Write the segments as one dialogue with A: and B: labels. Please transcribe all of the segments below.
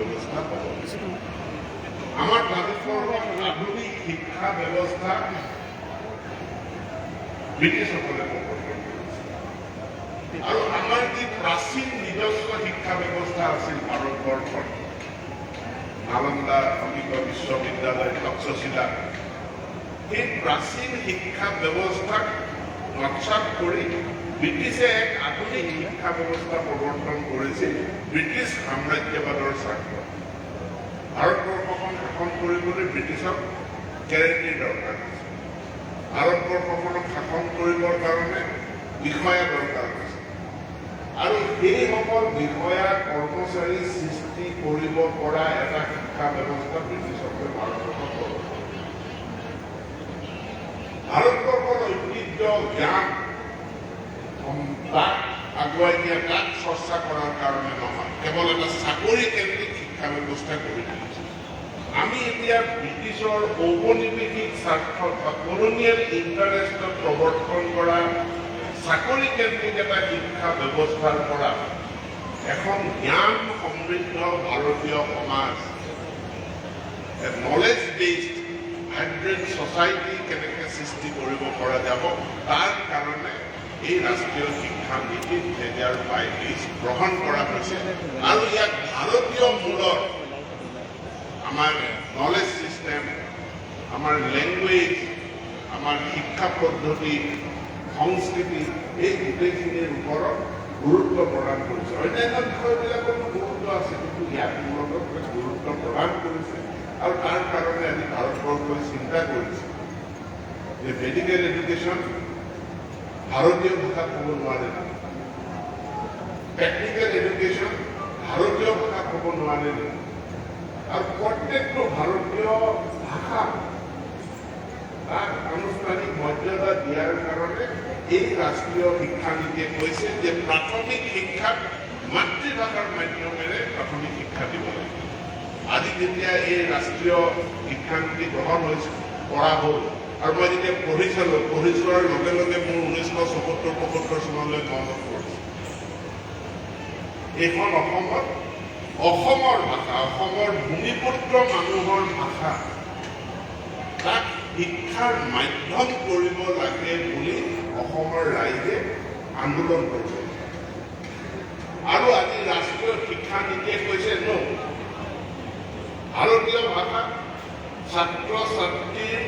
A: ব্যৱস্থা হ'ব। আমাৰ ভাৰতবৰ্ষৰ আধুনিক শিক্ষা ব্যৱস্থা ব্ৰিটিছসকলে প্ৰৱৰ্তন কৰিছে আৰু আমাৰ যি প্ৰাচীন নিজস্ব শিক্ষা ব্যৱস্থা আছিল ভাৰতবৰ্ষত, নালন্দা অমৃত বিশ্ববিদ্যালয়, তক্ষশিলা, সেই প্ৰাচীন শিক্ষা ব্যৱস্থাক নৎসাৎ কৰি ব্ৰিটিছে এক আধুনিক শিক্ষা ব্যৱস্থা প্ৰৱৰ্তন কৰিছিল ব্ৰিটিছ সাম্ৰাজ্যবাদৰ স্বাৰ্থত। ভাৰতবৰ্ষখন শাসন কৰিবলৈ ব্ৰিটিছক কেৰেটীৰ দৰকাৰ হৈছিল। ভাৰতবৰ্ষখনক শাসন কৰিবৰ কাৰণে বিষয়া দৰকাৰ হৈছিল আৰু সেইসকল বিষয়া কৰ্মচাৰী সৃষ্টি কৰিব পৰা এটা শিক্ষা ব্যৱস্থা ব্ৰিটিছসকলে ভাৰতবৰ্ষত ভাৰতবৰ্ষৰ ঐতিহ্য জ্ঞান তাক আগুৱাই দিয়া, তাক চৰ্চা কৰাৰ কাৰণে নহয়, কেৱল এটা চাকৰি কেন্দ্ৰিক শিক্ষা ব্যৱস্থা কৰি তুলিছে। আমি এতিয়া ব্ৰিটিছৰ ঔপনিৱেশিক স্বাৰ্থত বা কলনিয়েল ইণ্টাৰেষ্টত প্ৰৱৰ্তন কৰা চাকৰি কেন্দ্ৰিক এটা শিক্ষা ব্যৱস্থাৰ পৰা এখন জ্ঞান সমৃদ্ধ ভাৰতীয় সমাজ, নলেজ বেছড ভাইব্ৰেণ্ট ছ'চাইটি কেনেকৈ সৃষ্টি কৰিব পৰা যাব, তাৰ কাৰণে এই ৰাষ্ট্ৰীয় শিক্ষা নীতি 2022 গ্ৰহণ কৰা হৈছে আৰু ইয়াক ভাৰতীয় মূলৰ আমাৰ নলেজ চিষ্টেম, আমাৰ লেংগুৱেজ, আমাৰ শিক্ষা পদ্ধতি, সংস্কৃতি, এই গোটেইখিনিৰ ওপৰত গুৰুত্ব প্ৰদান কৰিছে। অন্যান্য বিষয়বিলাকতো গুৰুত্ব আছে, কিন্তু ইয়াত মূলত গুৰুত্ব প্ৰদান কৰিছে আৰু তাৰ কাৰণে আজি ভাৰতবৰ্ষই চিন্তা কৰিছে যে মেডিকেল এডুকেশ্যন ভাৰতীয় ভাষাত ক'ব নোৱাৰে, টেকনিকেল এডুকেশ্যন ভাৰতীয় ভাষাত ক'ব নোৱাৰে আৰু প্ৰত্যেকটো ভাৰতীয় ভাষা তাক আনুষ্ঠানিক মৰ্যাদা দিয়াৰ কাৰণে এই ৰাষ্ট্ৰীয় শিক্ষা নীতিয়ে কৈছে যে প্ৰাথমিক শিক্ষাক মাতৃভাষাৰ মাধ্যমেৰে প্ৰাথমিক শিক্ষা দিব লাগিব। আজি যেতিয়া এই ৰাষ্ট্ৰীয় শিক্ষা নীতি গ্ৰহণ হৈছে, কৰা হ'ল আৰু মই যেতিয়া পঢ়ি চোৱাৰ লগে লগে মোৰ 1974-75 চনলৈ মনত পৰিছে। এইখন অসমৰ ভাষা, অসমৰ ভূমিপুত্ৰ মানুহৰ ভাষা, তাক শিক্ষাৰ মাধ্যম কৰিব লাগে বুলি অসমৰ ৰাইজে আন্দোলন কৰিছে আৰু আজি ৰাষ্ট্ৰীয় শিক্ষা নীতিয়ে কৈছে ন, ভাৰতীয় ভাষা ছাত্ৰ ছাত্ৰীৰ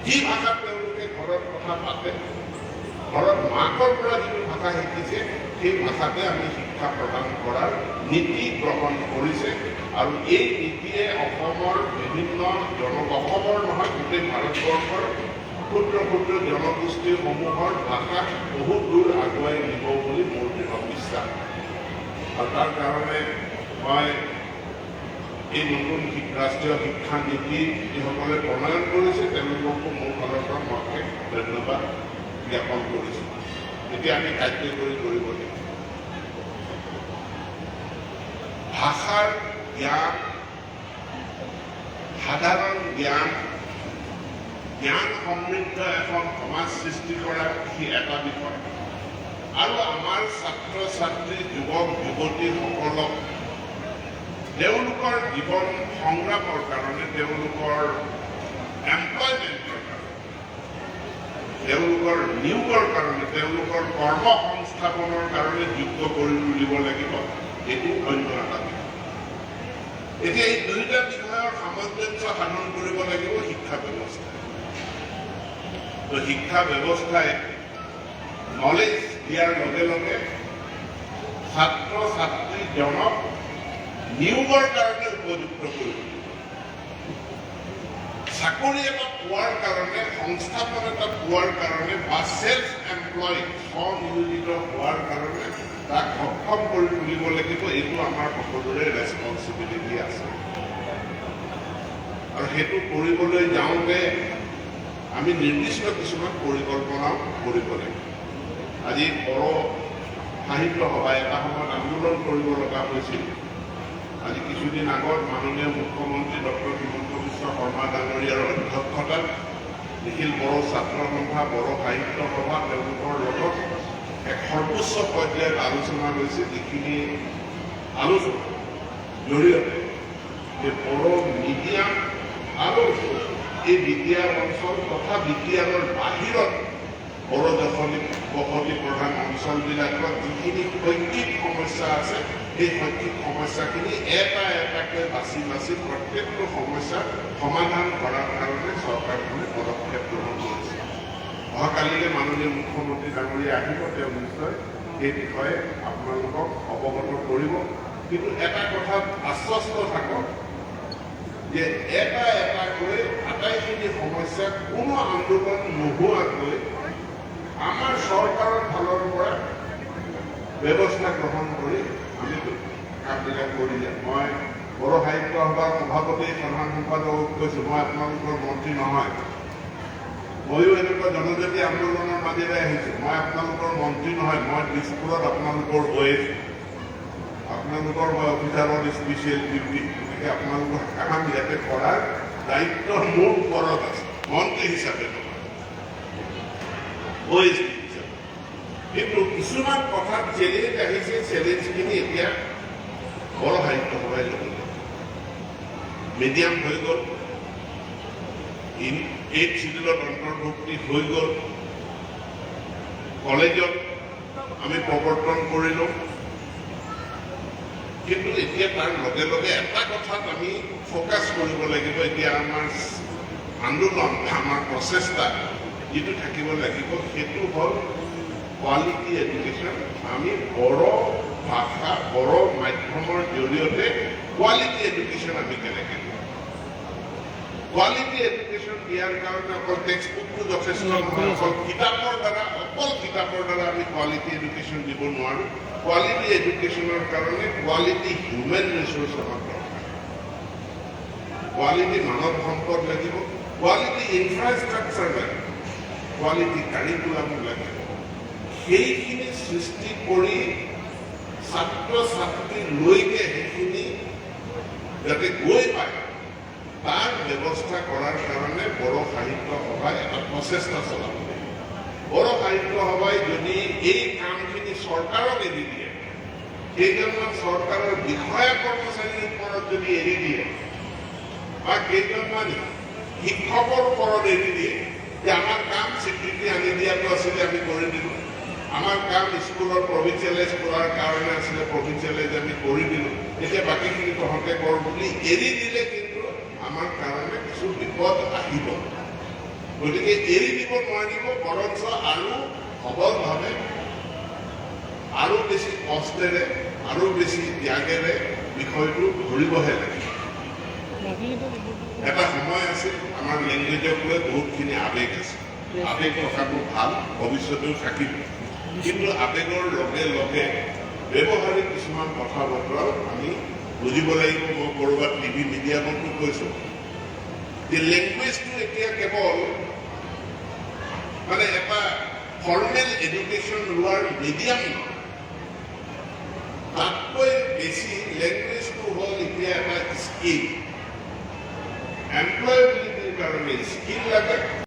A: যি ভাষা তেওঁলোকে ঘৰত কথা পাতে, ঘৰত মাকৰ পৰা যিটো ভাষা শিকিছে, সেই ভাষাতে আমি শিক্ষা প্ৰদান কৰাৰ নীতি গ্ৰহণ কৰিছে আৰু এই নীতিয়ে অসমৰ বিভিন্ন অসমৰ নহয় গোটেই ভাৰতবৰ্ষৰ ক্ষুদ্ৰ ক্ষুদ্ৰ জনগোষ্ঠীসমূহৰ ভাষাক বহুত দূৰ আগুৱাই নিব বুলি মোৰ দৃঢ় বিশ্বাস। আৰু তাৰ কাৰণে মই এই নতুন ৰাষ্ট্ৰীয় শিক্ষা নীতি যিসকলে প্ৰণয়ন কৰিছে তেওঁলোককো মোৰ ফালৰ পৰা মই ধন্যবাদ জ্ঞাপন কৰিছোঁ। এতিয়া আমি কাৰ্যকৰী কৰিব লাগিব। ভাষাৰ জ্ঞান, সাধাৰণ জ্ঞান, জ্ঞান সমৃদ্ধ এখন সমাজ সৃষ্টি কৰা সি এটা বিষয় আৰু আমাৰ ছাত্ৰ ছাত্ৰী যুৱক যুৱতীসকলক তেওঁলোকৰ জীৱন সংগ্ৰামৰ কাৰণে, তেওঁলোকৰ এমপ্লয়মেণ্টৰ কাৰণে, তেওঁলোকৰ নিয়োগৰ কাৰণে, তেওঁলোকৰ কৰ্ম সংস্থাপনৰ কাৰণে যোগ্য কৰি তুলিব লাগিব, এইটো অন্য এটা বিষয়। এতিয়া এই দুয়োটা বিষয়ৰ সামঞ্জস্য সাধন কৰিব লাগিব শিক্ষা ব্যৱস্থা। তো শিক্ষা ব্যৱস্থাই নলেজ দিয়াৰ লগে লগে ছাত্ৰ ছাত্ৰীজনক নিয়োগৰ কাৰণে উপযুক্ত কৰিব, চাকৰি এটা পোৱাৰ কাৰণে, সংস্থাপন এটা পোৱাৰ কাৰণে বা সেল্ফ এমপ্লয় স্বনিয়োজিত হোৱাৰ কাৰণে তাক সক্ষম কৰি তুলিব লাগিব। এইটো আমাৰ সকলোৰে ৰেছপনচিবিলিটি আছে আৰু সেইটো কৰিবলৈ যাওঁতে আমি নিৰ্দিষ্ট কিছুমান পৰিকল্পনাও কৰিব লাগিব। আজি বড়ো সাহিত্য সভা এটা সময়ত আন্দোলন কৰিব লগা হৈছিল। আজি কিছুদিন আগত মাননীয় মুখ্যমন্ত্ৰী ডক্টৰ হিমন্ত বিশ্ব শৰ্মা ডাঙৰীয়াৰ অধ্যক্ষতাত নিখিল বড়ো ছাত্ৰ সন্থা, বড়ো সাহিত্য সভা তেওঁলোকৰ লগত এক সৰ্বোচ্চ পৰ্যায়ত আলোচনা হৈছিল। যিখিনি আলোচনাৰ জৰিয়তে যে বড়ো মিডিয়াম আৰু এই বিদ্যাৰ অঞ্চল তথা বিদ্যালয়ৰ বাহিৰত বড়ো বসতি প্ৰধান অঞ্চলবিলাকত যিখিনি শৈক্ষিক সমস্যা আছে এই শৈক্ষিক সমস্যাখিনি এটা এটাকৈ বাছি বাছি প্ৰত্যেকটো সমস্যাৰ সমাধান কৰাৰ কাৰণে চৰকাৰখনে পদক্ষেপ গ্ৰহণ কৰিছে। অহাকালিলৈ মাননীয় মুখ্যমন্ত্ৰী ডাঙৰীয়া আহিব, তেওঁ নিশ্চয় এই বিষয়ে আপোনালোকক অৱগত কৰিব। কিন্তু এটা কথাত আশ্বস্ত থাকক যে এটা এটাকৈ আটাইখিনি সমস্যা কোনো আন্দোলন নোহোৱাকৈ আমাৰ চৰকাৰৰ ফালৰ পৰা ব্যৱস্থা গ্ৰহণ কৰি আমি কামবিলাক কৰিলে। মই বড়ো সাহিত্য সভাৰ সভাপতি সাধাৰণ সম্পাদকক কৈছোঁ, মই আপোনালোকৰ মন্ত্ৰী নহয়, ময়ো এনেকুৱা জনজাতি আন্দোলনৰ মাজেৰে আহিছোঁ, মই আপোনালোকৰ মন্ত্ৰী নহয়, মই দিছপুৰত আপোনালোকৰ হৈ আছোঁ, আপোনালোকৰ মই অফিচাৰৰ স্পেচিয়েল ডিউটি, গতিকে আপোনালোকৰ কাম ইয়াতে কৰাৰ দায়িত্ব মোৰ ওপৰত আছে, মন্ত্ৰী হিচাপে নহয়, কিন্তু কিছুমান কথাত চেলেঞ্জ আহিছে, চেলেঞ্জখিনি এতিয়া বড়ো সাহিত্য সভাই ল'ব। মিডিয়াম হৈ গ'ল, 8 শিডিউলত অন্তৰ্ভুক্তি হৈ গ'ল, কলেজত আমি প্ৰৱৰ্তন কৰিলোঁ। কিন্তু এতিয়া তাৰ লগে লগে এটা কথাত আমি ফ'কাছ কৰিব লাগিব। এতিয়া আমাৰ আন্দোলন, আমাৰ প্ৰচেষ্টা যিটো থাকিব লাগিব সেইটো হ'ল কোৱালিটি এডুকেশ্যন। আমি বড়ো ভাষা, বড়ো মাধ্যমৰ জৰিয়তে কোৱালিটি এডুকেশ্যন আমি কেনেকৈ দিওঁ। কোৱালিটি এডুকেশ্যন দিয়াৰ কাৰণে অকল টেক্সট বুকটো যথেষ্ট নহয়, অকল কিতাপৰ দ্বাৰা আমি কোৱালিটি এডুকেশ্যন দিব নোৱাৰোঁ। কোৱালিটি এডুকেশ্যনৰ কাৰণে কোৱালিটি হিউমেন ৰিচোৰ্চ আমাক দৰকাৰ, কোৱালিটি মানৱ সম্পদ লাগিব, কোৱালিটি ইনফ্ৰাষ্ট্ৰাকচাৰ লাগিব, কোৱালিটি কাৰিকুলাম লাগিব। সেইখিনি সৃষ্টি কৰি ছাত্ৰ ছাত্ৰীলৈকে সেইখিনি যাতে গৈ পায় তাৰ ব্যৱস্থা কৰাৰ কাৰণে বড়ো সাহিত্য সভাই এটা প্ৰচেষ্টা চলাব লাগিব। বড়ো সাহিত্য সভাই যদি এই কামখিনি চৰকাৰক এৰি দিয়ে, কেইজনমান চৰকাৰৰ বিষয়া কৰ্মচাৰীৰ ওপৰত যদি এৰি দিয়ে বা কেইজনমান শিক্ষকৰ ওপৰত এৰি দিয়ে যে আমাৰ কাম স্বীকৃতি আনি দিয়াটো আছিলে, আমি কৰি দিলোঁ, আমাৰ কাম স্কুলৰ প্ৰভিঞ্চিয়েলাইজ কৰাৰ কাৰণে আছিলে, প্ৰভিঞ্চিয়েলাইজ আমি কৰি দিলোঁ, এতিয়া বাকীখিনি তহঁতে কৰ বুলি এৰি দিলে কিন্তু আমাৰ কাৰণে কিছু বিপদ আহিব। গতিকে এৰি দিব নোৱাৰিব, বৰঞ্চ আৰু সবলভাৱে, আৰু বেছি কষ্টেৰে, আৰু বেছি ত্যাগেৰে বিষয়টো ধৰিবহে লাগিব। এটা সময় আছিল আমাৰ লেংগুৱেজক লৈ বহুতখিনি আৱেগ আছে, আৱেগ থকাটো ভাল, ভৱিষ্যতেও থাকিব, কিন্তু আৱেগৰ লগে লগে ব্যৱহাৰিক কিছুমান কথা বতৰাও আমি বুজিব লাগিব। মই ক'ৰবাত টিভি মিডিয়ামতো কৈছোঁ যে লেংগুৱেজটো এতিয়া কেৱল মানে এটা ফৰ্মেল এডুকেশ্যন লোৱাৰ মিডিয়াম নহয়, তাতকৈ বেছি লেংগুৱেজটো হ'ল এতিয়া এটা স্কিল। এমপ্লয়েবিলিটিৰ কাৰণে স্কিল লাগে,